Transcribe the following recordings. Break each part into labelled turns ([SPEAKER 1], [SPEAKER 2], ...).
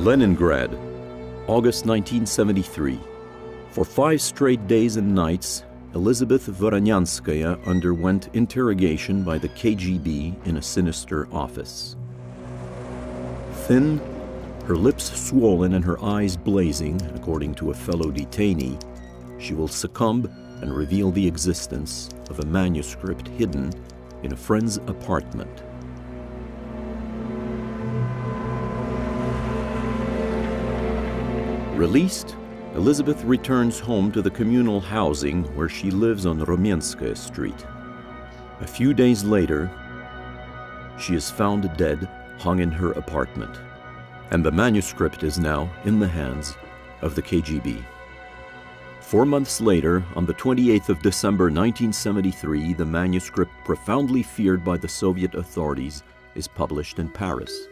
[SPEAKER 1] Leningrad, August 1973. For 5 straight days and nights, Elizabeth Voronyanskaya underwent interrogation by the KGB in a sinister office. Thin, her lips swollen and her eyes blazing, according to a fellow detainee, she will succumb and reveal the existence of a manuscript hidden in a friend's apartment. Released, Elizabeth returns home to the communal housing where she lives on Rumenskaya Street. A few days later, she is found dead, hung in her apartment, and the manuscript is now in the hands of the KGB. 4 months later, on the 28th of December 1973, the manuscript, profoundly feared by the Soviet authorities, is published in Paris.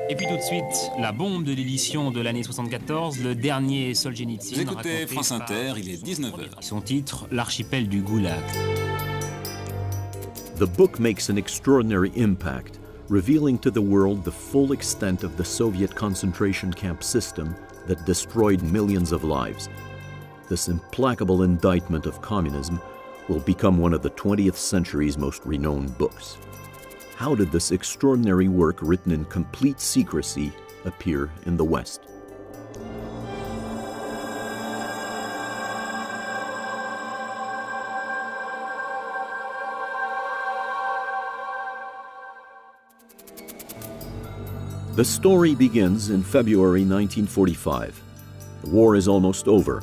[SPEAKER 2] Et puis tout de suite, la bombe de l'édition de l'année 74, le dernier Solzhenitsyn.
[SPEAKER 3] Vous écoutez France Inter, il est 19h.
[SPEAKER 2] Son titre, L'archipel du Gulag.
[SPEAKER 1] The book makes an extraordinary impact, revealing to the world the full extent of the Soviet concentration camp system that destroyed millions of lives. This implacable indictment of communism will become one of the 20th century's most renowned books. How did this extraordinary work, written in complete secrecy, appear in the West? The story begins in February 1945. The war is almost over.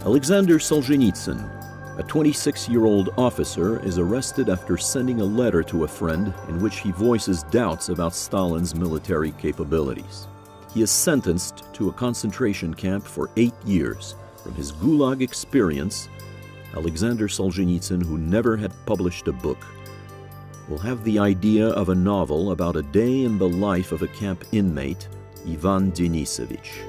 [SPEAKER 1] Alexander Solzhenitsyn, a 26-year-old officer, is arrested after sending a letter to a friend in which he voices doubts about Stalin's military capabilities. He is sentenced to a concentration camp for 8 years. From his Gulag experience, Alexander Solzhenitsyn, who never had published a book, will have the idea of a novel about a day in the life of a camp inmate, Ivan Denisovich.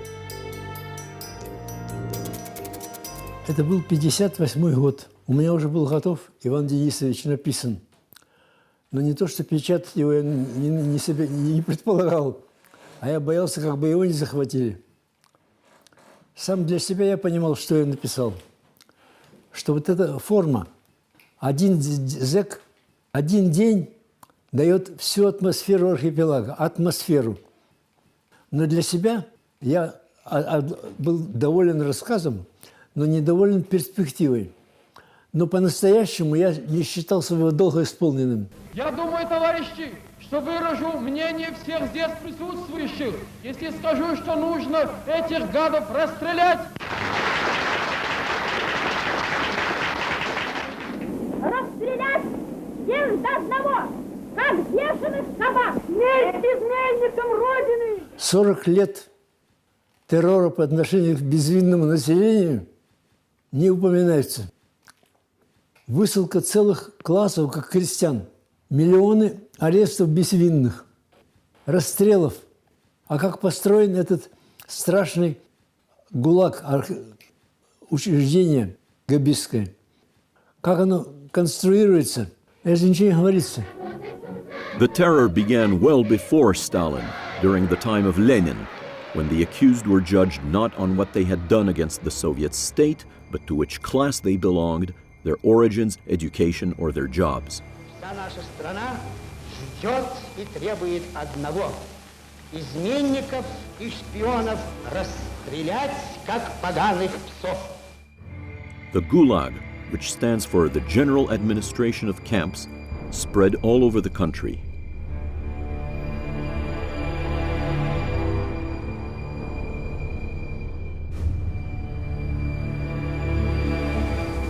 [SPEAKER 4] Это был 58-й год. У меня уже был готов Иван Денисович написан. Но не то, что печатать его я не предполагал, а я боялся, как бы его не захватили. Сам для себя я понимал, что я написал. Что вот эта форма, один зэк, один день дает всю атмосферу архипелага, атмосферу. Но для себя я был доволен рассказом, но недоволен перспективой. Но по-настоящему я не считал своего долга исполненным.
[SPEAKER 5] Я думаю, товарищи, что выражу мнение всех здесь присутствующих, если скажу, что нужно этих гадов расстрелять.
[SPEAKER 6] Расстрелять всех до одного, как бешеных собак, смерть изменникам Родины!
[SPEAKER 4] 40 лет террора по отношению к безвинному населению не упоминается. Высылка целых классов, как крестьян, миллионы арестов безвинных, расстрелов. А как построен этот страшный ГУЛАГ, учреждение габистское, как оно конструируется, это ничего не говорится.
[SPEAKER 1] The terror began well before Stalin, during the time of Lenin, when the accused were judged not on what they had done against the Soviet state, but to which class they belonged, their origins, education, or their jobs.
[SPEAKER 7] Вся наша страна ждет и требует одного – изменников и шпионов расстрелять, как поганых псов.
[SPEAKER 1] The Gulag, which stands for the General Administration of Camps, spread all over the country.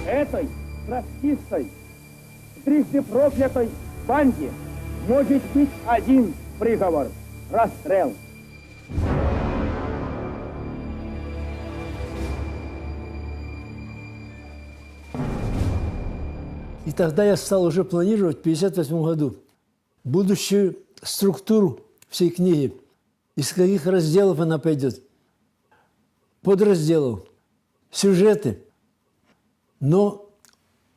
[SPEAKER 5] Этой троцкистской, трижды проклятой банде может быть один приговор – расстрел.
[SPEAKER 4] И тогда я стал уже планировать в 1958 году будущую структуру всей книги, из каких разделов она пойдет, подразделов, сюжеты. Но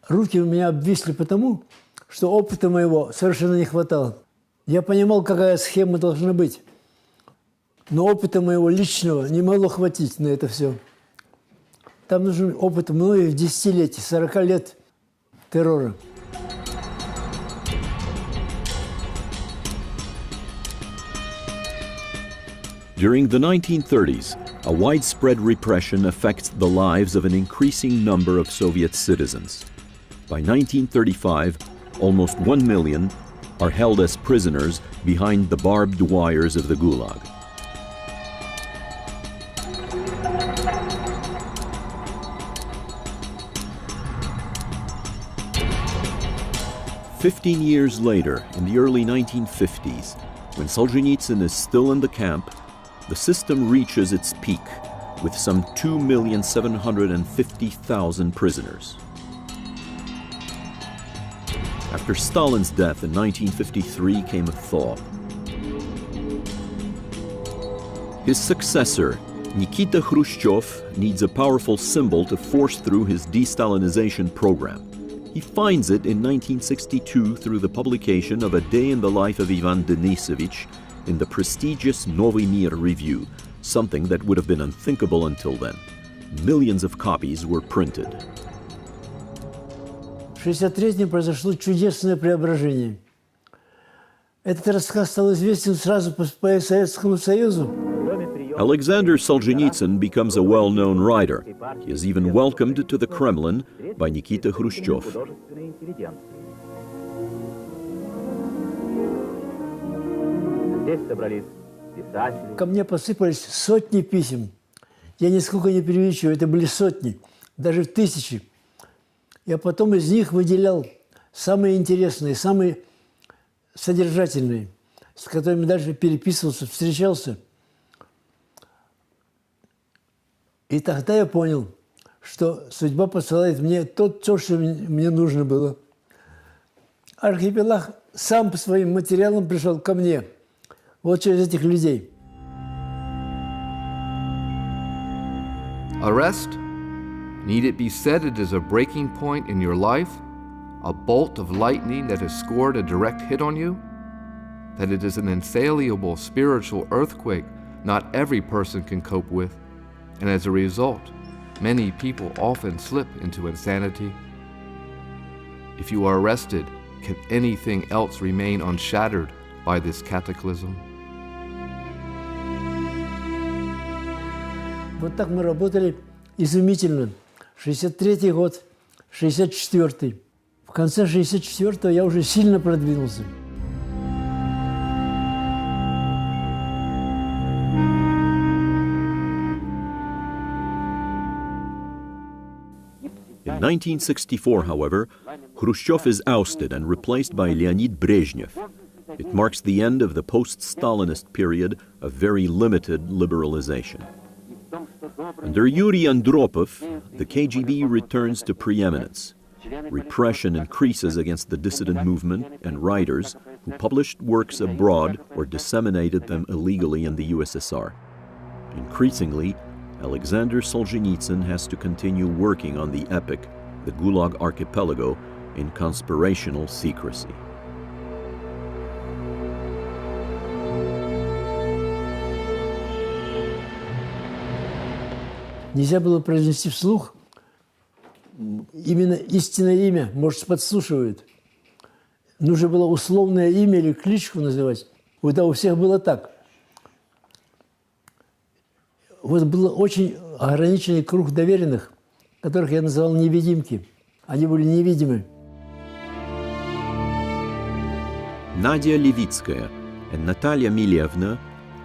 [SPEAKER 4] руки у меня обвисли потому, что опыта моего совершенно не хватало. Я понимал, какая схема должна быть. Но опыта моего личного не могло хватить на это все. Там нужен опыт многих десятилетий, 40 лет террора.
[SPEAKER 1] During the 1930s, a widespread repression affects the lives of an increasing number of Soviet citizens. By 1935, almost 1 million are held as prisoners behind the barbed wires of the Gulag. "15 years later, in the early 1950s, when Solzhenitsyn is still in the camp, the system reaches its peak with some 2,750,000 prisoners. After Stalin's death in 1953 came a thaw. His successor, Nikita Khrushchev, needs a powerful symbol to force through his de-Stalinization program. He finds it in 1962 through the publication of A Day in the Life of Ivan Denisovich in the prestigious Novy Mir Review, something that would have been unthinkable until then. Millions of copies were printed.
[SPEAKER 4] В 1963-м произошло чудесное преображение. Этот рассказ стал известен сразу по Советскому Союзу.
[SPEAKER 1] Alexander Solzhenitsyn becomes a well-known writer. He is even welcomed to the Kremlin by Nikita Khrushchev.
[SPEAKER 4] Ко мне посыпались сотни писем. Я нисколько не преувеличиваю, это были сотни, даже тысячи. Я потом из них выделял самые интересные, самые содержательные, с которыми дальше переписывался, встречался. И тогда я понял, что судьба посылает мне то, что мне нужно было. Архипелаг сам по своим материалам пришел ко мне, вот через этих людей.
[SPEAKER 8] Arrest? Need it be said it is a breaking point in your life? A bolt of lightning that has scored a direct hit on you? That it is an insatiable spiritual earthquake not every person can cope with, and as a result, many people often slip into insanity? If you are arrested, can anything else remain unshattered by this cataclysm?
[SPEAKER 4] Вот так мы работали изумительно. 63-й год, 64-й. В конце 64-го я уже сильно продвинулся.
[SPEAKER 1] In 1964, however, Khrushchev is ousted and replaced by Leonid Brezhnev. It marks the end of the post-Stalinist period of very limited liberalization. Under Yuri Andropov, the KGB returns to preeminence. Repression increases against the dissident movement and writers who published works abroad or disseminated them illegally in the USSR. Increasingly, Alexander Solzhenitsyn has to continue working on the epic, the Gulag Archipelago, in conspirational secrecy.
[SPEAKER 4] Нельзя было произнести вслух именно истинное имя, может, подслушивают. Нужно было условное имя или кличку называть. Вот у всех было так. Вот был очень ограниченный круг доверенных, которых я называл невидимки. Они были невидимы.
[SPEAKER 1] Nadia Levitskaya and Natalia Milevna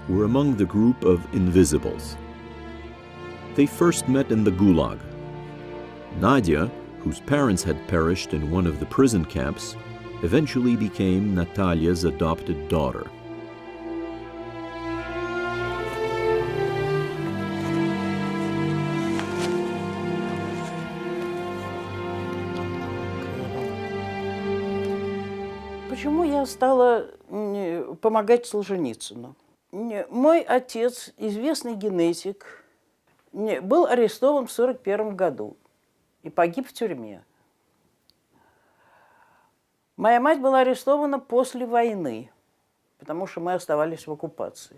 [SPEAKER 1] were among the group of invisibles. They first met in the Gulag. Nadia, whose parents had perished in one of the prison camps, eventually became Natalia's adopted daughter.
[SPEAKER 9] Почему я стала помогать Солженицыну? Мой отец, известный генетик, был арестован в 1941 году и погиб в тюрьме. Моя мать была арестована после войны, потому что мы оставались в оккупации.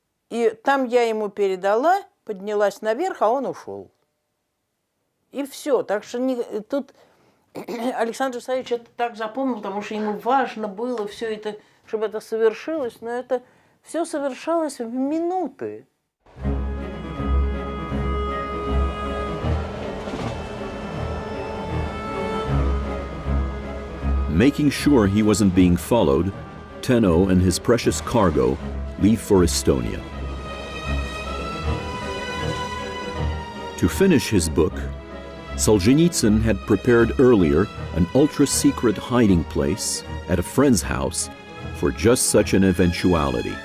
[SPEAKER 9] И там я ему передала, поднялась наверх, а он ушел. И все. Так что тут Александр Исаевич это так запомнил, потому что ему важно было все это, чтобы это совершилось, но это все совершалось в минуты.
[SPEAKER 1] Making sure he wasn't being followed, Tenno and his precious cargo leave for Estonia. To finish his book, Solzhenitsyn had prepared earlier an ultra-secret hiding place at a friend's house for just such an eventuality.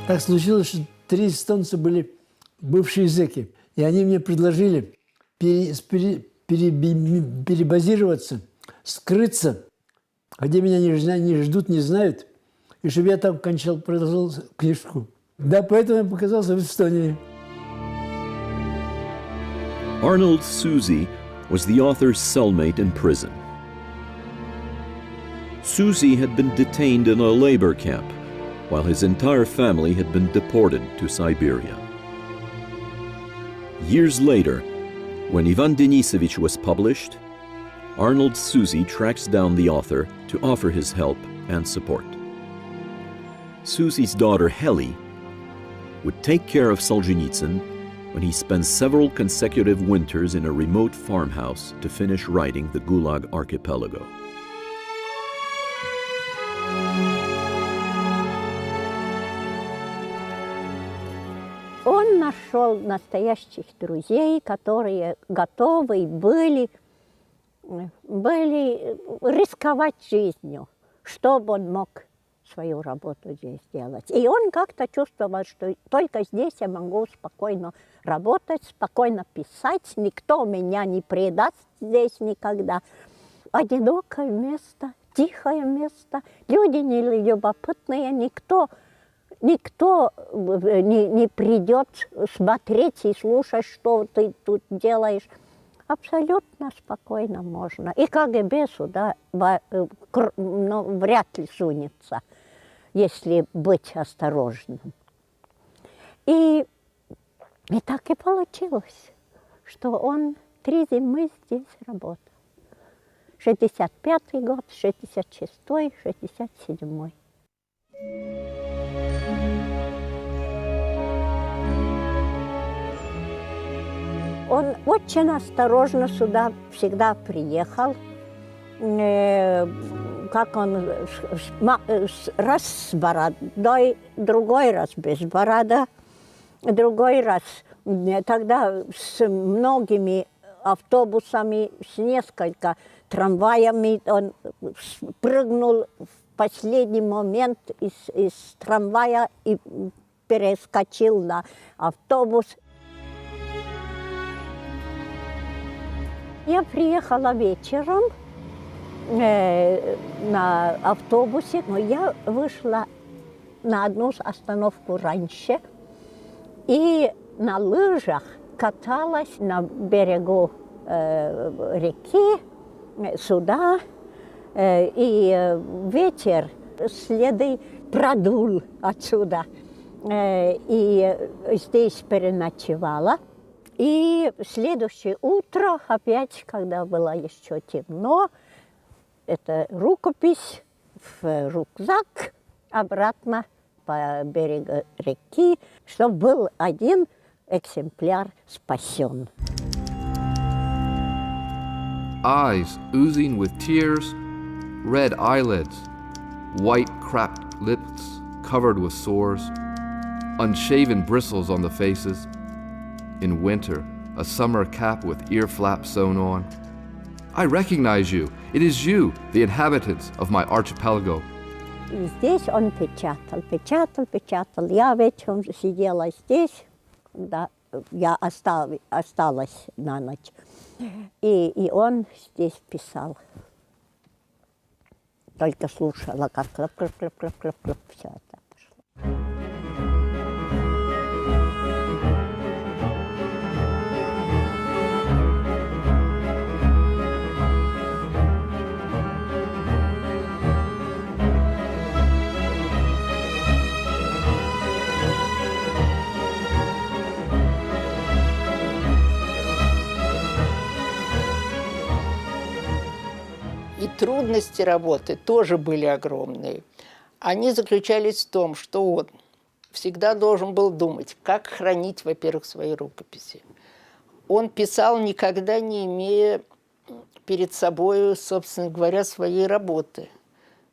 [SPEAKER 4] Так случилось, что 3 эстонца были бывшие зэки, и они мне предложили перебазироваться, скрыться, где меня не ждут, не знают, и чтобы я там продолжал книжку. Да, поэтому я показался в Эстонии.
[SPEAKER 1] Arnold Susi was the author's cellmate in prison. Susi had been detained in a labor camp, while his entire family had been deported to Siberia. Years later, when Ivan Denisovich was published, Arnold Susi tracks down the author to offer his help and support. Susi's daughter Heli would take care of Solzhenitsyn when he spent several consecutive winters in a remote farmhouse to finish writing the Gulag Archipelago.
[SPEAKER 10] Он нашел настоящих друзей, которые готовы были рисковать жизнью, чтобы он мог свою работу здесь делать. И он как-то чувствовал, что только здесь я могу спокойно работать, спокойно писать, никто меня не предаст здесь никогда. Одинокое место, тихое место, люди нелюбопытные, никто не придет смотреть и слушать, что ты тут делаешь. Абсолютно спокойно можно. И КГБ сюда вряд ли сунется, если быть осторожным. И так и получилось, что он 3 зимы здесь работал. 65-й год, 66-й, 67-й. Он очень осторожно сюда всегда приехал. Как он раз с бородой, другой раз без борода, другой раз тогда с многими автобусами, с несколько трамваями. Он прыгнул в последний момент из трамвая и перескочил на автобус. Я приехала вечером на автобусе, но я вышла на одну остановку раньше и на лыжах каталась на берегу реки сюда, и ветер следы продул отсюда. И здесь переночевала. И следующее утро, опять, когда было еще темно, это рукопись в рюкзак, обратно по берегу реки, чтобы был один экземпляр спасен.
[SPEAKER 8] Eyes oozing with tears, red eyelids, white cracked lips covered with sores, unshaven bristles on the faces. In winter, a summer cap with ear flaps sewn on. I recognize you. It is you, the inhabitants of my archipelago.
[SPEAKER 10] И здесь он печатал. Я вечером сидела здесь, когда я осталась на ночь. И он здесь писал. Только слушала, как клап-клап-клап-клап-клап, все это пошло.
[SPEAKER 11] трудности работы тоже были огромные. Они заключались в том, что он всегда должен был думать, как хранить, во-первых, свои рукописи. Он писал, никогда не имея перед собой, собственно говоря, своей работы.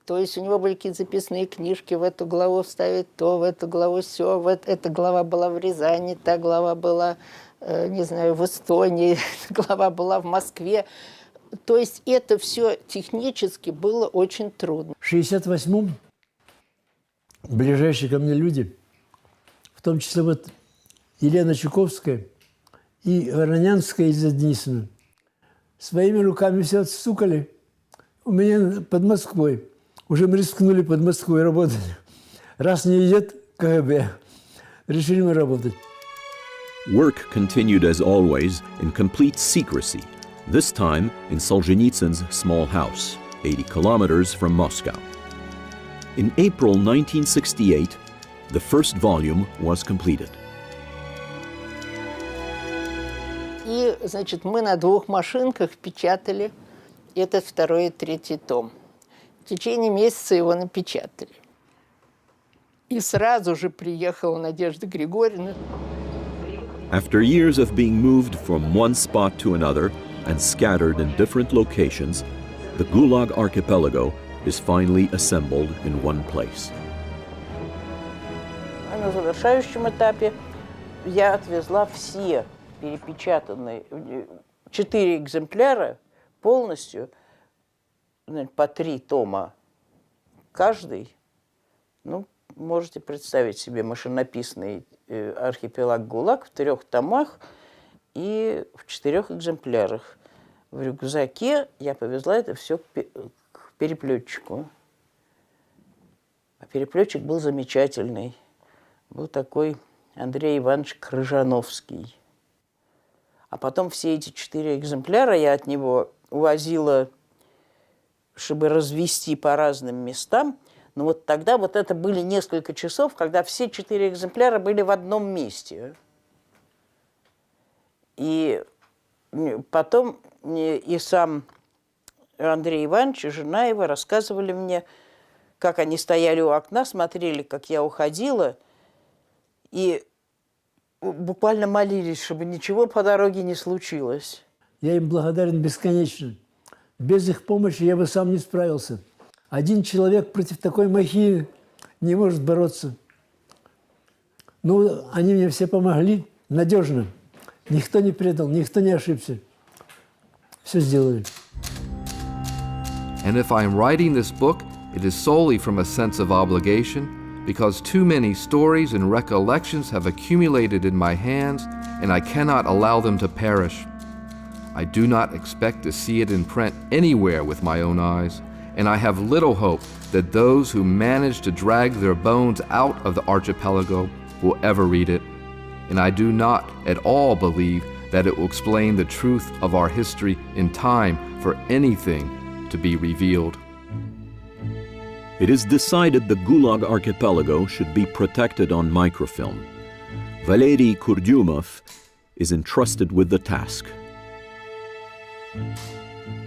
[SPEAKER 11] То есть у него были какие-то записные книжки, в эту главу вставить то, в эту главу все, эта глава была в Рязани, та глава была, не знаю, в Эстонии, эта глава была в Москве. То есть это все технически было очень трудно.
[SPEAKER 4] В 1968-м ближайшие ко мне люди, в том числе вот Елена Чуковская и Воронянская Елизавета Денисовна, своими руками все отстукали у меня под Москвой. Уже мы рискнули под Москвой работать. Раз не идет КГБ, решили мы работать.
[SPEAKER 1] Work continued as always in complete secrecy, this time in Solzhenitsyn's small house, 80 kilometers from Moscow. In April 1968, the first volume was completed.
[SPEAKER 11] И, значит, мы на 2 машинках печатали этот 2-й и 3-й том. В течение месяца его напечатали. И сразу же приехала Надежда Григорьевна.
[SPEAKER 1] After years of being moved from one spot to another and scattered in different locations, the Gulag Archipelago is finally assembled in one place.
[SPEAKER 9] На завершающем этапе я отвезла все перепечатанные 4 экземпляра полностью, по 3 тома каждый. Ну, можете представить себе машинописный архипелаг ГУЛАГ в 3 томах и в 4 экземплярах. В рюкзаке я повезла это все к переплетчику. А переплетчик был замечательный. Был такой Андрей Иванович Крыжановский. А потом все эти 4 экземпляра я от него увозила, чтобы развести по разным местам. Но вот тогда вот это были несколько часов, когда все 4 экземпляра были в одном месте. И потом и сам Андрей Иванович, и жена его рассказывали мне, как они стояли у окна, смотрели, как я уходила, и буквально молились, чтобы ничего по дороге не случилось.
[SPEAKER 4] Я им благодарен бесконечно. Без их помощи я бы сам не справился. Один человек против такой махины не может бороться. Ну, они мне все помогли надежно. Никто не предал, никто не ошибся. Все сделали.
[SPEAKER 8] And if I'm writing this book, it is solely from a sense of obligation, because too many stories and recollections have accumulated in my hands, and I cannot allow them to perish. I do not expect to see it in print anywhere with my own eyes, and I have little hope that those who manage to drag their bones out of the archipelago will ever read it. And I do not at all believe that it will explain the truth of our history in time for anything to be revealed.
[SPEAKER 1] It is decided the Gulag Archipelago should be protected on microfilm. Valery Kurdyumov is entrusted with the task.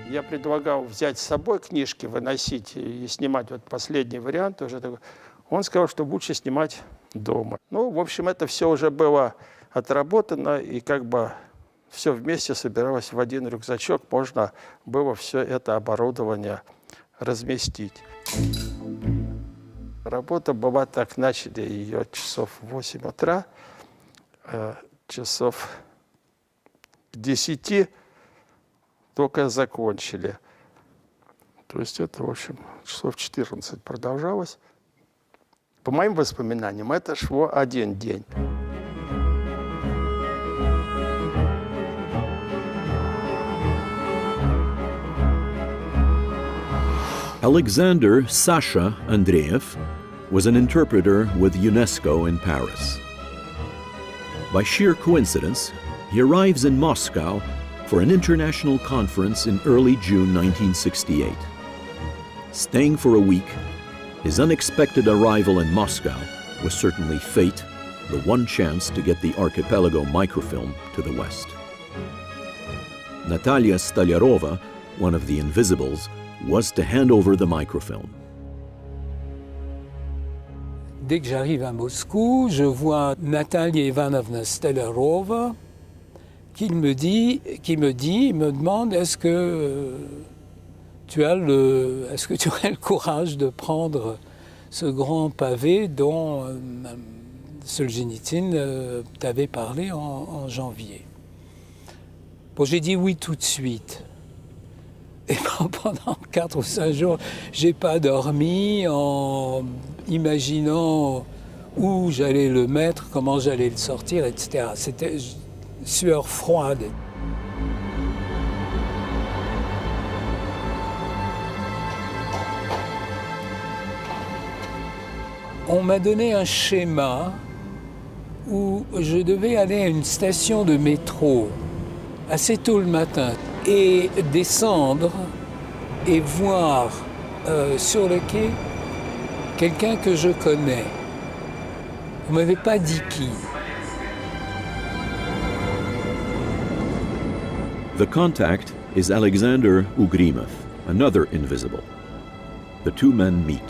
[SPEAKER 12] Я предлагал взять с собой книжки, выносить и снимать вот последний вариант. Уже такой. Он сказал, что лучше снимать дома. Ну, в общем, это все уже было отработано, и как бы все вместе собиралось в один рюкзачок. Можно было все это оборудование разместить. Работа была так, начали ее часов в 8 утра, часов к 10 только закончили. То есть это, в общем, часов 14 продолжалось. По моим воспоминаниям, это шло 1 день.
[SPEAKER 1] Alexander Sasha Andreev was an interpreter with UNESCO in Paris. By sheer coincidence, he arrives in Moscow for an international conference in early June 1968. Staying for a week, his unexpected arrival in Moscow was certainly fate, the one chance to get the Archipelago microfilm to the West. Natalia Stolyarova, one of the Invisibles, was to hand over the microfilm.
[SPEAKER 13] Dès que j'arrive à Moscou, je vois Natalia Ivanovna Stelerova qui me demande est-ce que tu aurais le courage de prendre ce grand pavé dont Solzhenitsyn t'avait parlé en janvier. Bon, j'ai dit oui tout de suite. Et pendant 4 ou 5 jours, j'ai pas dormi en imaginant où j'allais le mettre, comment j'allais le sortir, etc. C'était sueur froide. On m'a donné un schéma où je devais aller à une station de métro assez tôt le matin et descendre et voir sur le quai quelqu'un que je connais. On ne m'avait pas dit qui.
[SPEAKER 1] The contact is Alexander Ugrimov, another invisible. The two men meet.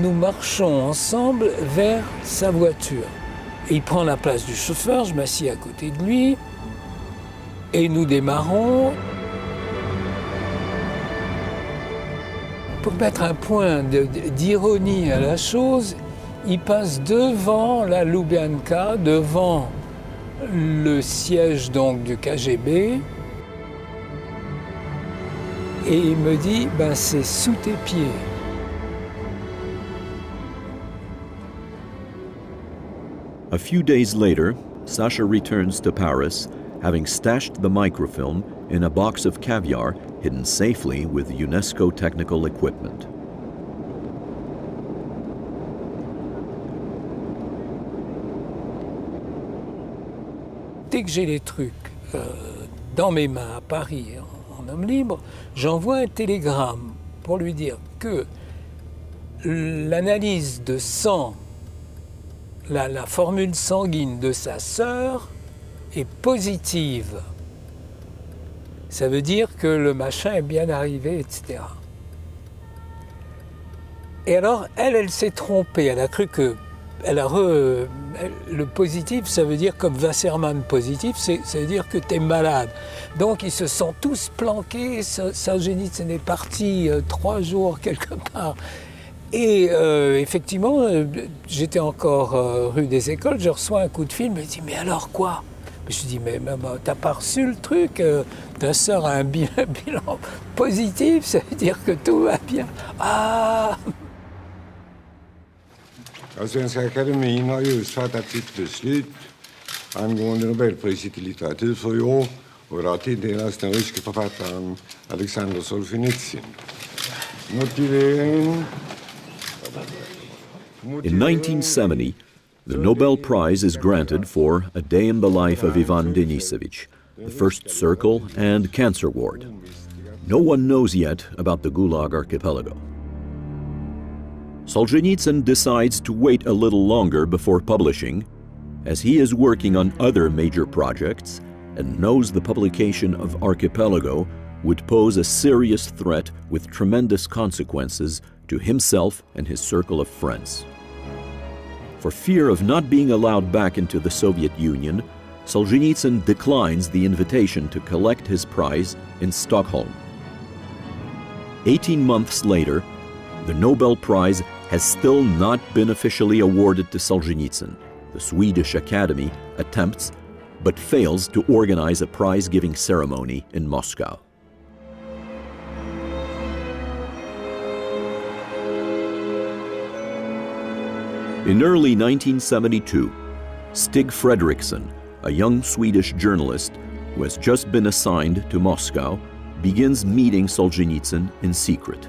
[SPEAKER 13] Nous marchons ensemble vers sa voiture. Et il prend la place du chauffeur, je m'assieds à côté de lui, et nous démarrons. Pour mettre un point d'ironie à la chose, il passe devant la Lubyanka, devant le siège donc du KGB, et il me dit ben, c'est sous tes pieds.
[SPEAKER 1] A few days later, Sasha returns to Paris, having stashed the microfilm in a box of caviar hidden safely with UNESCO technical equipment.
[SPEAKER 13] Dès que j'ai les trucs dans mes mains à Paris, en homme libre, j'envoie un télégramme pour lui dire que l'analyse de sang, la formule sanguine de sa sœur est positive. Ça veut dire que le machin est bien arrivé, etc. Et alors, elle s'est trompée. Elle a cru que... le positif, ça veut dire comme Wasserman positif, ça veut dire que tu es malade. Donc, ils se sont tous planqués. Solzhenitsyn est parti 3 jours quelque part. Et effectivement, j'étais encore rue des Écoles, je reçois un coup de fil, il me dit « Mais alors quoi ?» Je dis « Mais maman, t'as pas reçu le truc, ta sœur a un bilan positif, ça veut dire que tout va bien. » Ah!
[SPEAKER 14] Svenska Akademin har just fattat sitt beslut angående Nobelpriset i litteratur för i år och det har tilldelats den ryske författaren Alexander Solzhenitsyn. Motiveringen...
[SPEAKER 1] In 1970, the Nobel Prize is granted for A Day in the Life of Ivan Denisovich, the First Circle and Cancer Ward. No one knows yet about the Gulag Archipelago. Solzhenitsyn decides to wait a little longer before publishing, as he is working on other major projects and knows the publication of Arquipélago would pose a serious threat with tremendous consequences to himself and his circle of friends. For fear of not being allowed back into the Soviet Union, Solzhenitsyn declines the invitation to collect his prize in Stockholm. 18 months later, the Nobel Prize has still not been officially awarded to Solzhenitsyn. The Swedish Academy attempts, but fails to organize a prize-giving ceremony in Moscow. In early 1972, Stig Fredriksson, a young Swedish journalist who has just been assigned to Moscow, begins meeting Solzhenitsyn in secret.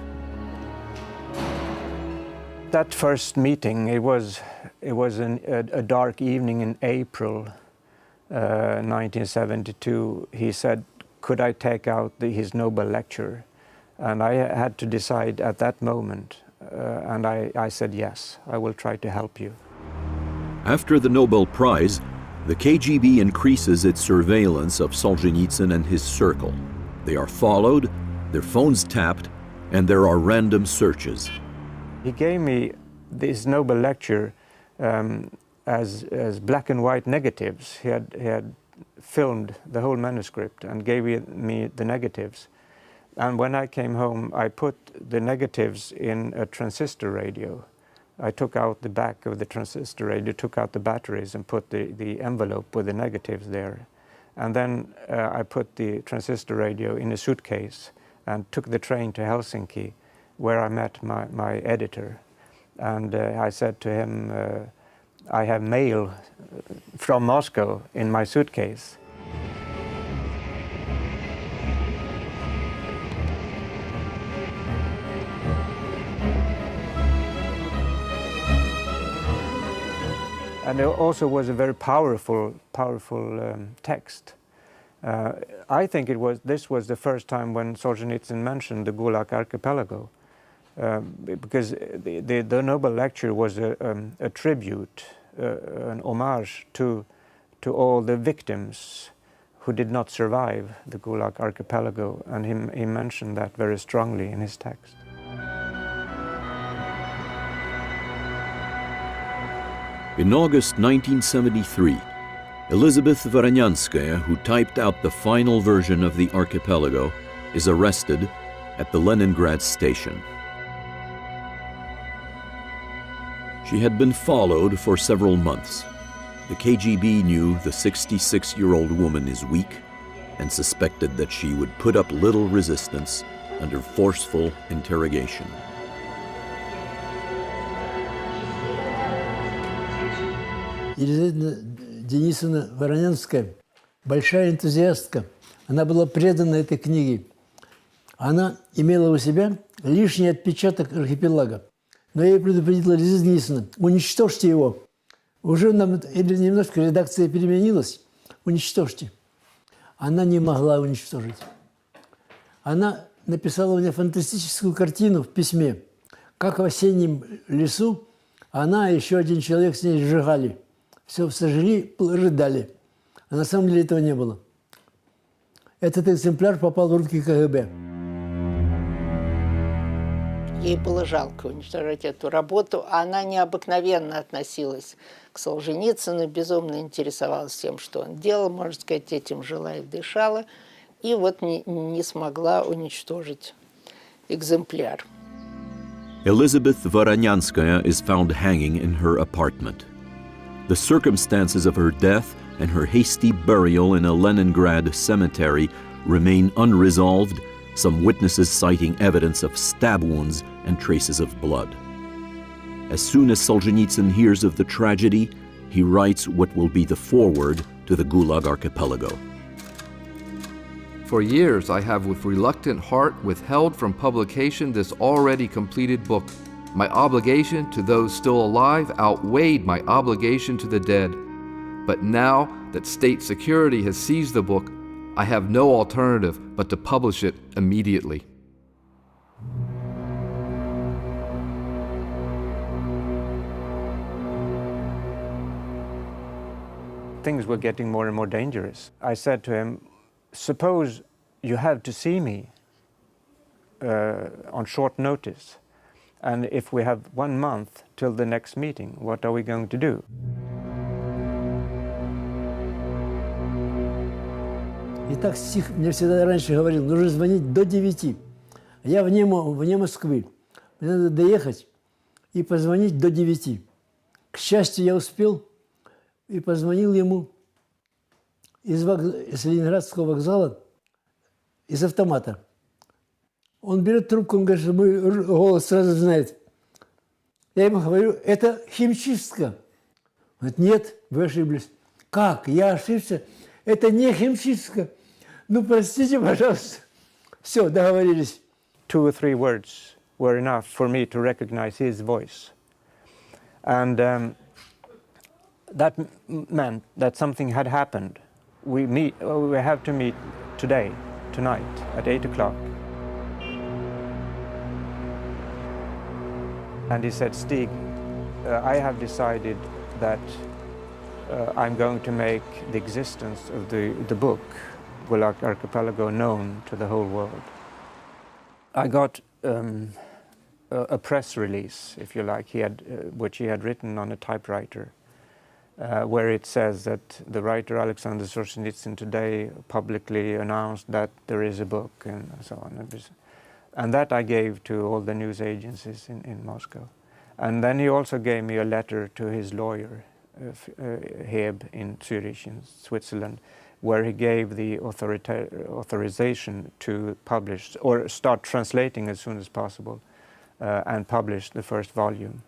[SPEAKER 15] That first meeting, it was a dark evening in April 1972. He said, could I take out his Nobel lecture? And I had to decide at that moment. And I said, yes, I will try to help you.
[SPEAKER 1] After the Nobel Prize, The KGB increases its surveillance of Solzhenitsyn and his circle. They are followed, their phones tapped, and there are random searches.
[SPEAKER 15] He gave me this Nobel lecture as black and white negatives. He had filmed the whole manuscript and gave me the negatives. And when I came home, I put the negatives in a transistor radio. I took out the back of the transistor radio, took out the batteries and put the envelope with the negatives there. And then I put the transistor radio in a suitcase and took the train to Helsinki, where I met my editor. And I said to him, I have mail from Moscow in my suitcase. And it also was a very powerful text. I think this was the first time when Solzhenitsyn mentioned the Gulag Archipelago, because the Nobel lecture was a tribute, an homage to all the victims who did not survive the Gulag Archipelago, and he mentioned that very strongly in his text.
[SPEAKER 1] In August 1973, Elizabeth Voronyanskaya, who typed out the final version of the archipelago, is arrested at the Leningrad station. She had been followed for several months. The KGB knew the 66-year-old woman is weak and suspected that she would put up little resistance under forceful interrogation.
[SPEAKER 4] Елизавета Денисовна Воронянская, большая энтузиастка, она была предана этой книге. Она имела у себя лишний отпечаток архипелага. Но я ей предупредила: Елизавета Денисовна, уничтожьте его. Уже нам немножко редакция переменилась, уничтожьте. Она не могла уничтожить. Она написала мне фантастическую картину в письме, как в осеннем лесу она и еще один человек с ней сжигали. Все сожгли, рыдали. А на самом деле этого не было. Этот экземпляр попал в руки КГБ.
[SPEAKER 11] Ей было жалко уничтожать эту работу. Она необыкновенно относилась к Солженицыну, безумно интересовалась тем, что он делал, можно сказать, этим жила и дышала. И вот не смогла уничтожить экземпляр.
[SPEAKER 1] Elizabeth Voronyanskaya is found hanging in her apartment. The circumstances of her death and her hasty burial in a Leningrad cemetery remain unresolved, some witnesses citing evidence of stab wounds and traces of blood. As soon as Solzhenitsyn hears of the tragedy, he writes what will be the foreword to the Gulag Archipelago.
[SPEAKER 8] For years, I have with reluctant heart withheld from publication this already completed book. My obligation to those still alive outweighed my obligation to the dead. But now that state security has seized the book, I have no alternative but to publish it immediately.
[SPEAKER 15] Things were getting more and more dangerous. I said to him, suppose you have to see me on short notice. And if we have 1 month till the next meeting, what are we going to do?
[SPEAKER 4] И так стих мне всегда раньше говорил: нужно звонить до 9. Я вне Москвы. Мне надо доехать и позвонить до 9. К счастью, я успел и позвонил ему из Ленинградского вокзала, из автомата. Он берет трубку, он говорит, что мой голос сразу знает. Я ему говорю: это химчистка. Он говорит: нет, вы ошиблись. Как? Я ошибся? Это не химчистка. Ну, простите, пожалуйста. Все, договорились.
[SPEAKER 15] 2 or 3 words were enough for me to recognize his voice. And that meant that something had happened. We have to meet today, tonight, at 8 o'clock. And he said, Stig, I have decided that I'm going to make the existence of the book, Gulag Archipelago, known to the whole world. I got a press release, if you like, which he had written on a typewriter, where it says that the writer Alexander Solzhenitsyn today publicly announced that there is a book and so on. And that I gave to all the news agencies in Moscow. And then he also gave me a letter to his lawyer, Heb in Zurich in Switzerland, where he gave the authorization to publish or start translating as soon as possible and publish the first volume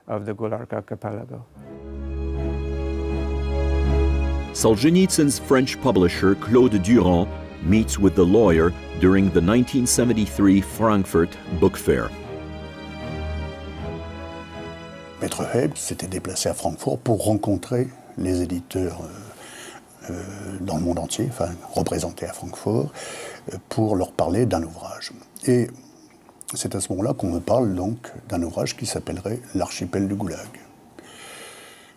[SPEAKER 15] of the Gulag Archipelago.
[SPEAKER 1] Solzhenitsyn's French publisher Claude Durand meets with the lawyer during the 1973 Frankfurt Book Fair.
[SPEAKER 16] Maître Heb s'était déplacé à Francfort pour rencontrer les éditeurs dans le monde entier, enfin représentés à Francfort, pour leur parler d'un ouvrage. Et c'est à ce moment-là qu'on me parle donc d'un ouvrage qui s'appellerait L'archipel du Goulag.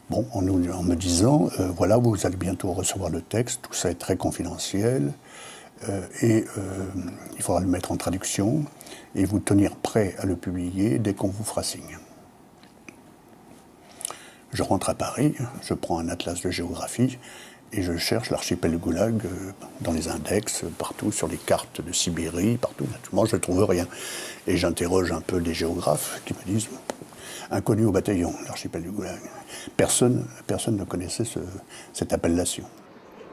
[SPEAKER 16] Bon, en me disant, voilà, vous allez bientôt recevoir le texte, tout ça est très confidentiel, et il faudra le mettre en traduction et vous tenir prêt à le publier dès qu'on vous fera signe. Je rentre à Paris, je prends un atlas de géographie et je cherche l'archipel du Goulag dans les index, partout, sur les cartes de Sibérie, partout. Moi, je ne trouve rien. Et j'interroge un peu les géographes qui me disent inconnu au bataillon, l'archipel du Goulag. Personne ne connaissait cette appellation.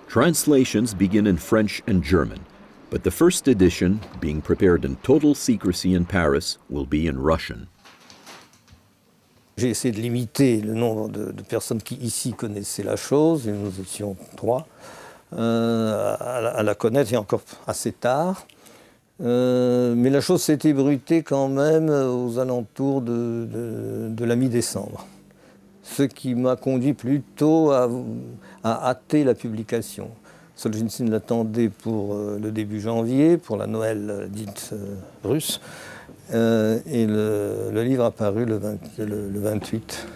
[SPEAKER 1] Translations begin in French and German, but the first edition, being prepared in total secrecy in Paris, will be in Russian.
[SPEAKER 17] J'ai essayé de limiter le nombre de personnes qui ici connaissaient la chose, et nous étions 3, à la connaître, et encore assez tard. Mais la chose s'est ébruitée quand même aux alentours de la mi-décembre. Ce qui m'a conduit plutôt à hâter la publication. Solzhenitsyn l'attendait pour le début janvier, pour la Noël dite russe, et le livre a paru le 28.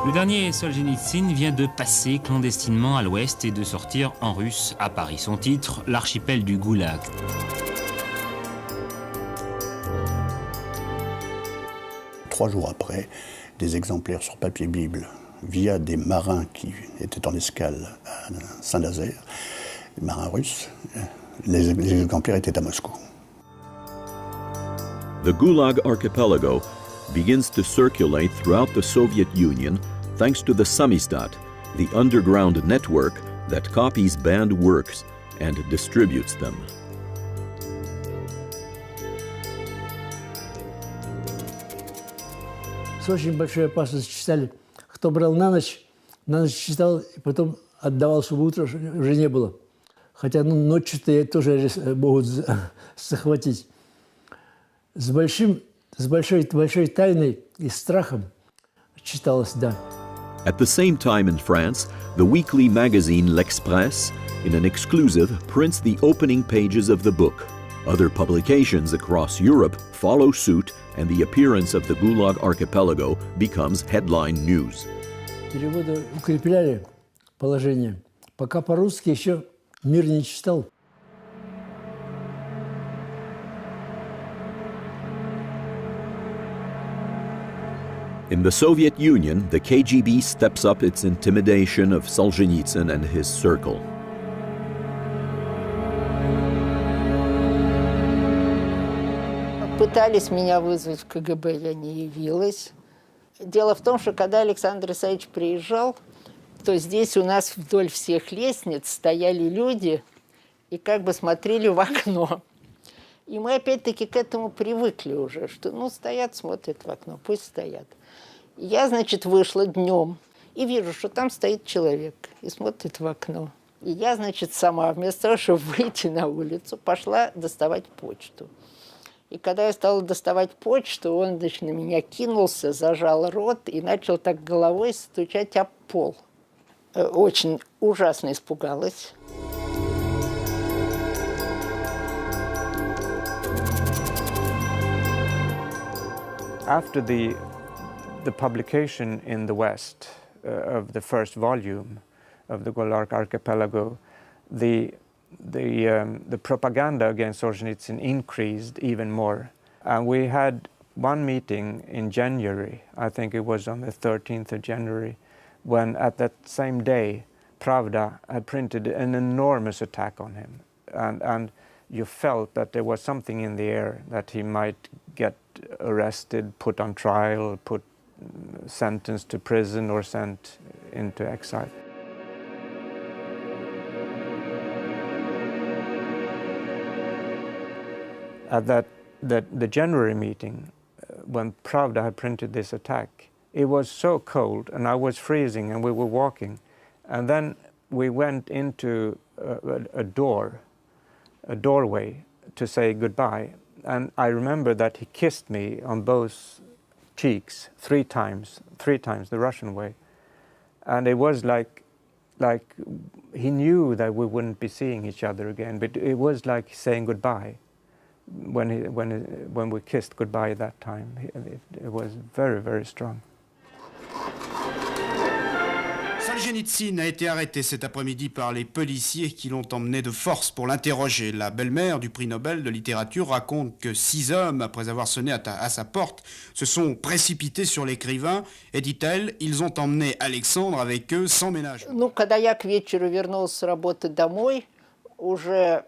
[SPEAKER 2] Le dernier Solzhenitsyn vient de passer clandestinement à l'ouest et de sortir en russe à Paris. Son titre, L'archipel du Goulag.
[SPEAKER 16] Trois jours après, des exemplaires sur papier Bible, via des marins qui étaient en escale à Saint-Nazaire, des marins russes, les exemplaires étaient à Moscou.
[SPEAKER 1] The Gulag Archipelago begins to circulate throughout the Soviet Union thanks to the Samizdat, the underground network that copies banned works and distributes them.
[SPEAKER 4] С очень большой опасностью читали. Кто брал на ночь читал, и потом отдавал, чтобы утро уже не было. Хотя ночью-то тоже могут захватить. С большой тайной и страхом читалось, да.
[SPEAKER 1] At the same time in France, the weekly magazine L'Express, in an exclusive, prints the opening pages of the book. Other publications across Europe follow suit, and the appearance of the Gulag Archipelago becomes headline news.
[SPEAKER 4] Переводы укрепляли положение. Пока по-русски еще мир не читал.
[SPEAKER 1] In the Soviet Union, the KGB steps up its intimidation of Solzhenitsyn and his circle.
[SPEAKER 11] Пытались меня вызвать в КГБ, я не явилась. Дело в том, что когда Александр Исаевич приезжал, то здесь у нас вдоль всех лестниц стояли люди и как бы смотрели в окно. И мы опять-таки к этому привыкли уже, что ну стоят, смотрят в окно, пусть стоят. И я, значит, вышла днем и вижу, что там стоит человек и смотрит в окно. И я, значит, сама вместо того, чтобы выйти на улицу, пошла доставать почту. И когда я стала доставать почту, он, значит, на меня кинулся, зажал рот и начал так головой стучать об пол. Очень ужасно испугалась.
[SPEAKER 15] After the publication in the West of the first volume of the Gulag Archipelago, the propaganda against Solzhenitsyn increased even more. And we had one meeting in January, I think it was on the 13th of January, when at that same day, Pravda had printed an enormous attack on him. And you felt that there was something in the air, that he might get arrested, put on trial, sentenced to prison or sent into exile. At the January meeting, when Pravda had printed this attack, it was so cold and I was freezing and we were walking. And then we went into a doorway to say goodbye. And I remember that he kissed me on both cheeks three times, the Russian way. And it was like he knew that we wouldn't be seeing each other again, but it was like saying goodbye. When we kissed goodbye that time, it was very, very strong.
[SPEAKER 18] Solzhenitsyn a été arrêté cet après-midi par les policiers qui l'ont emmené de force pour l'interroger. La belle-mère du prix Nobel de littérature raconte que 6 hommes, après avoir sonné à sa porte, se sont précipités sur l'écrivain et, dit-elle, ils ont emmené Alexandre avec eux sans ménage.
[SPEAKER 11] Когда я к вечеру вернулась с работы домой, уже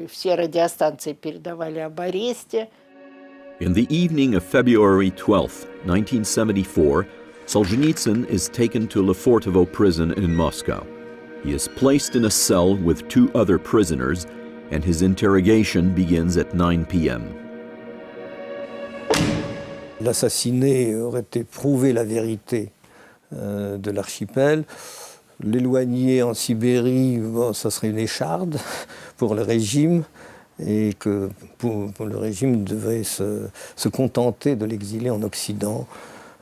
[SPEAKER 11] все радиостанции передавали об аресте.
[SPEAKER 1] In the evening of February 12, 1974, Solzhenitsyn is taken to Lefortovo prison in Moscow. He is placed in a cell with 2 other prisoners, and his interrogation begins at 9 p.m.
[SPEAKER 17] L'assassiné aurait éprouvé la vérité de l'archipel. L'éloigner en Sibérie, bon, ça serait une écharde pour le régime, et que pour le régime devait se contenter de l'exiler en Occident,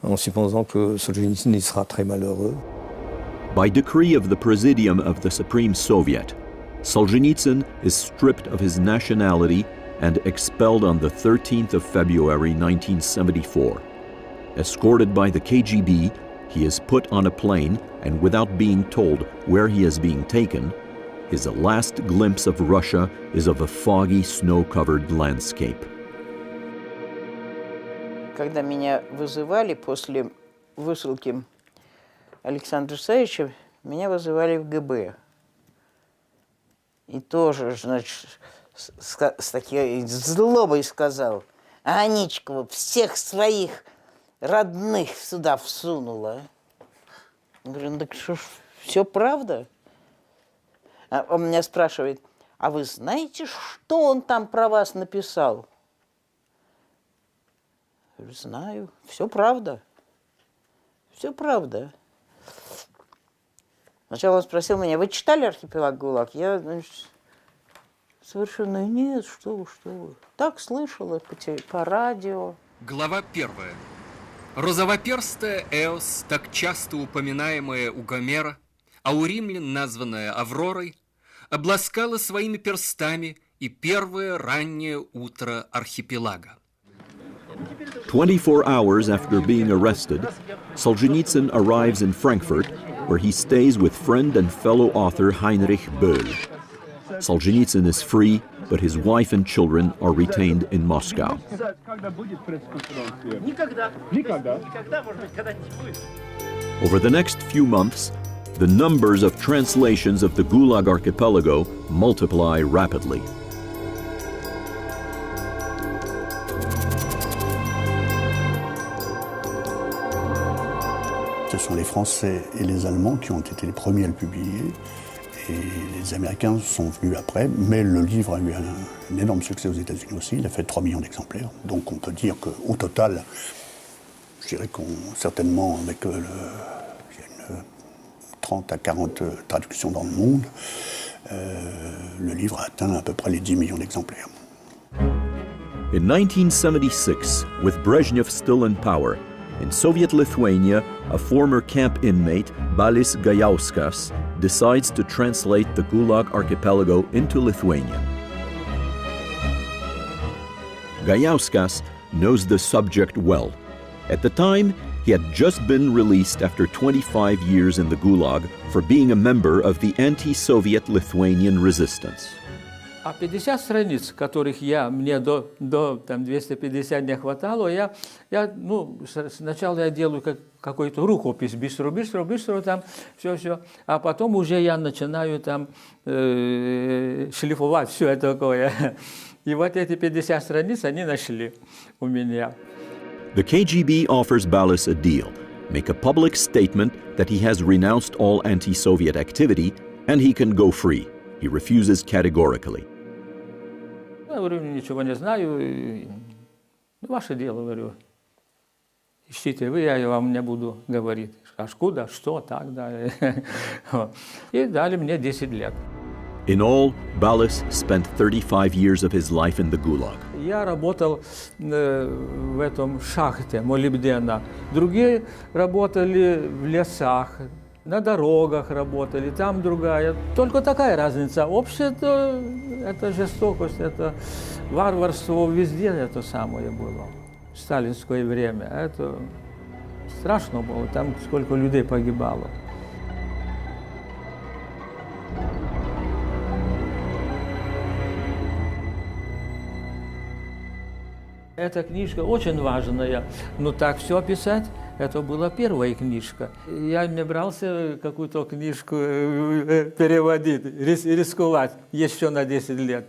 [SPEAKER 17] en supposant que Solzhenitsyn y sera très malheureux.
[SPEAKER 1] By decree of the Presidium of the Supreme Soviet, Solzhenitsyn is stripped of his nationality and expelled on the 13th of February 1974. Escorted by the KGB, he is put on a plane, and without being told where he is being taken, his last glimpse of Russia is of a foggy, snow-covered landscape.
[SPEAKER 9] Когда меня вызывали после высылки Александра Савича, меня вызывали в ГБ. И тоже, значит, с такой злобой сказал: Аничкова всех своих родных сюда всунула. Я говорю: ну так что ж, все правда? А он меня спрашивает: а вы знаете, что он там про вас написал? Я говорю: знаю, все правда. Все правда. Сначала он спросил меня: вы читали «Архипелаг Гулаг»? Я, значит, совершенно нет, что вы. Так слышала по радио.
[SPEAKER 19] Глава 1. Розовоперстая Эос, так часто упоминаемая у Гомера, а у римлян названная Авророй, обласкала своими перстами и первое раннее утро архипелага.
[SPEAKER 1] 24 hours after being arrested, Solzhenitsyn arrives in Frankfurt, where he stays with friend and fellow author Heinrich Böll. Solzhenitsyn is free, but his wife and children are retained in Moscow. Over the next few months, the numbers of translations of the Gulag Archipelago multiply rapidly.
[SPEAKER 16] Ce sont les Français et les Allemands qui ont été les premiers à le publier, et les Américains sont venus après, mais le livre a eu un énorme succès aux États-Unis aussi, il a fait 3 millions d'exemplaires, donc on peut dire qu'au total, je dirais qu'on, certainement avec il y a une 30 à 40 traductions dans le monde, le livre a atteint à peu près les 10 millions d'exemplaires.
[SPEAKER 1] In 1976, with Brezhnev still in power, in Soviet Lithuania, a former camp inmate, Balis Gajauskas, decides to translate the Gulag Archipelago into Lithuanian. Gajauskas knows the subject well. At the time, He had just been released after 25 years in the Gulag for being a member of the anti-Soviet Lithuanian resistance.
[SPEAKER 20] А 50 страниц, которых мне до 250 не хватало, я сначала я делаю какой-то рукопись, быстро, там, все, а потом уже я начинаю там шлифовать все это такое. И вот эти 50 страниц они нашли у меня.
[SPEAKER 1] The KGB offers Balis a deal, make a public statement that he has renounced all anti-Soviet activity, and he can go free. He refuses categorically.
[SPEAKER 20] Я говорю, ничего не знаю, ваше дело, говорю. Ищите вы, я вам не буду говорить. Откуда, что, так далее. И дали мне 10 лет.
[SPEAKER 1] In all, Balis spent 35 years of his life in the Gulag.
[SPEAKER 20] Я работал в этом шахте молибдена. Другие работали в лесах, на дорогах работали, там другая. Только такая разница. Общее-то это жестокость, это варварство, везде это самое было. В сталинское время. Это страшно было, там сколько людей погибало. Эта книжка очень важная, но так все описать, это была первая книжка. Я не брался какую-то книжку переводить, рисковать еще на 10 лет.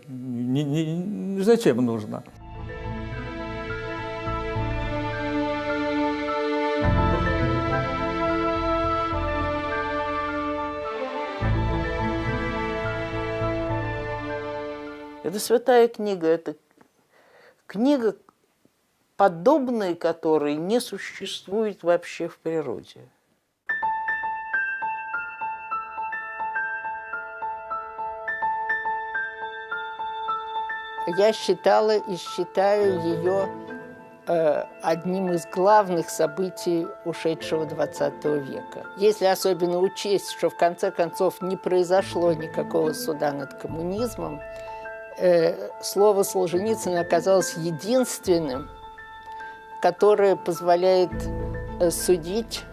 [SPEAKER 20] Зачем нужно?
[SPEAKER 9] Это святая книга, это книга, подобной которой не существует вообще в природе.
[SPEAKER 11] Я считала и считаю ее одним из главных событий ушедшего XX века. Если особенно учесть, что в конце концов не произошло никакого суда над коммунизмом, слово Солженицына оказалось единственным, которое позволяет судить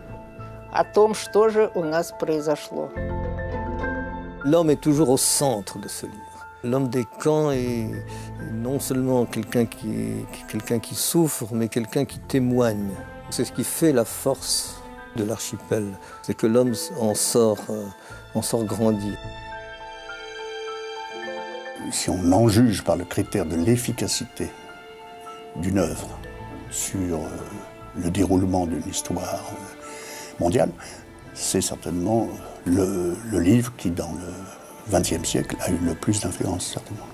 [SPEAKER 11] о том, что же у нас произошло.
[SPEAKER 17] L'homme est toujours au centre de ce livre. L'homme des camps est non seulement quelqu'un qui souffre, mais quelqu'un qui témoigne. C'est ce qui fait la force de l'archipel, c'est que l'homme en sort grandi.
[SPEAKER 16] Si on en juge par le critère de l'efficacité d'une œuvre sur le déroulement d'une histoire mondiale, c'est certainement le livre qui, dans le XXe siècle, a eu le plus d'influence, certainement.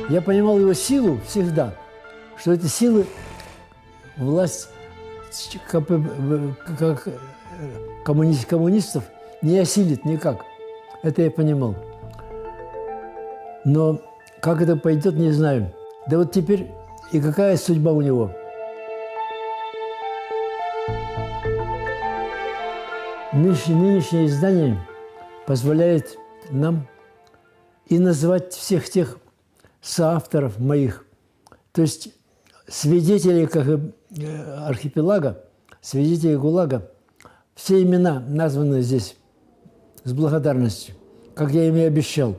[SPEAKER 4] Я понимал его силу всегда, что это сила, власть как коммунистов не осилит никак. Это я понимал. Но как это пойдет, не знаю. Да вот теперь и какая судьба у него? Нынешнее издание позволяет нам и назвать всех тех соавторов моих, то есть свидетелей архипелага, свидетелей ГУЛАГа, все имена названы здесь с благодарностью, как я им и обещал.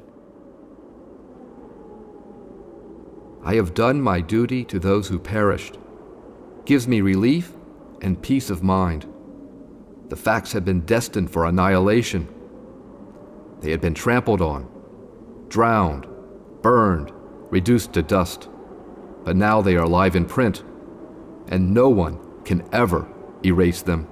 [SPEAKER 8] I have done my duty to those who perished. Gives me relief and peace of mind. The facts had been destined for annihilation. They had been trampled on, drowned, burned, reduced to dust. But now they are alive in print, and no one can ever erase them.